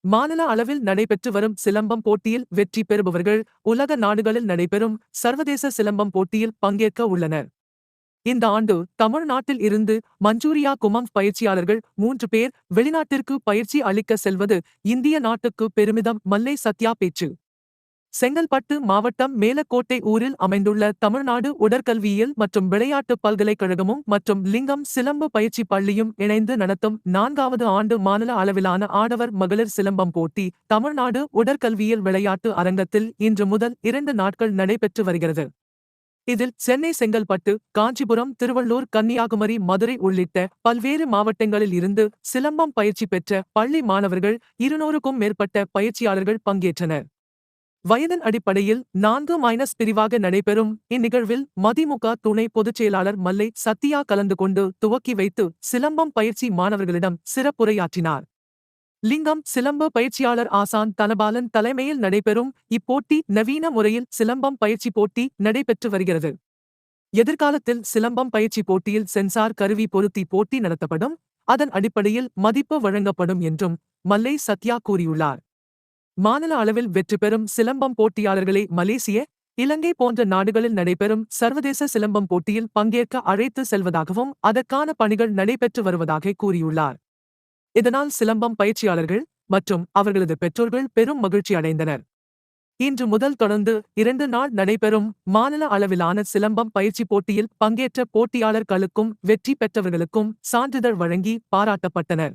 மாநில அளவில் நடைபெற்று வரும் சிலம்பம் போட்டியில் வெற்றி பெறுபவர்கள் உலக நாடுகளில் நடைபெறும் சர்வதேச சிலம்பம் போட்டியில் பங்கேற்க உள்ளனர். இந்த ஆண்டு தமிழ்நாட்டில் இருந்து மஞ்சூரியா குமம் பயிற்சியாளர்கள் 3 பேர் வெளிநாட்டிற்கு பயிற்சி அளிக்க செல்வது இந்திய நாட்டுக்கு பெருமிதம். மல்லை சத்யா பேச்சு. செங்கல்பட்டு மாவட்டம் மேலக்கோட்டை ஊரில் அமைந்துள்ள தமிழ்நாடு உடற்கல்வியியல் மற்றும் விளையாட்டு பல்கலைக்கழகமும் மற்றும் லிங்கம் சிலம்பு பயிற்சி பள்ளியும் இணைந்து நடத்தும் 4வது ஆண்டு மாநில அளவிலான ஆடவர் மகளிர் சிலம்பம் போட்டி தமிழ்நாடு உடற்கல்வியியல் விளையாட்டு அரங்கத்தில் இன்று முதல் 2 நாட்கள் நடைபெற்று வருகிறது. இதில் சென்னை, செங்கல்பட்டு, காஞ்சிபுரம், திருவள்ளூர், கன்னியாகுமரி, மதுரை உள்ளிட்ட பல்வேறு மாவட்டங்களில் இருந்து சிலம்பம் பயிற்சி பெற்ற பள்ளி மாணவர்கள் 200க்கும் மேற்பட்ட பயிற்சியாளர்கள் பங்கேற்றனர். வயதின் அடிப்படையில் 4 பிரிவாக நடைபெறும் இந்நிகழ்வில் மதிமுக துணை பொதுச் செயலாளர் மல்லை சத்யா கலந்து கொண்டு துவக்கி வைத்து சிலம்பம் பயிற்சி மாணவர்களிடம் சிறப்புரையாற்றினார். லிங்கம் சிலம்பு பயிற்சியாளர் ஆசான் தனபாலன் தலைமையில் நடைபெறும் இப்போட்டி நவீன முறையில் சிலம்பம் பயிற்சி போட்டி நடைபெற்று வருகிறது. எதிர்காலத்தில் சிலம்பம் பயிற்சி போட்டியில் சென்சார் கருவி பொருத்தி போட்டி நடத்தப்படும், அதன் அடிப்படையில் மதிப்பு வழங்கப்படும் என்றும் மல்லை சத்யா கூறியுள்ளார். மாநில அளவில் வெற்றி பெறும் சிலம்பம் போட்டியாளர்களை மலேசிய, இலங்கை போன்ற நாடுகளில் நடைபெறும் சர்வதேச சிலம்பம் போட்டியில் பங்கேற்க அழைத்து செல்வதாகவும் அதற்கான பணிகள் நடைபெற்று வருவதாக கூறியுள்ளார். இதனால் சிலம்பம் பயிற்சியாளர்கள் மற்றும் அவர்களது பெற்றோர்கள் பெரும் மகிழ்ச்சி அடைந்தனர். இன்று முதல் தொடர்ந்து 2 நாள் நடைபெறும் மாநில அளவிலான சிலம்பம் பயிற்சி போட்டியில் பங்கேற்ற போட்டியாளர்களுக்கும் வெற்றி பெற்றவர்களுக்கும் சான்றிதழ் வழங்கி பாராட்டப்பட்டனர்.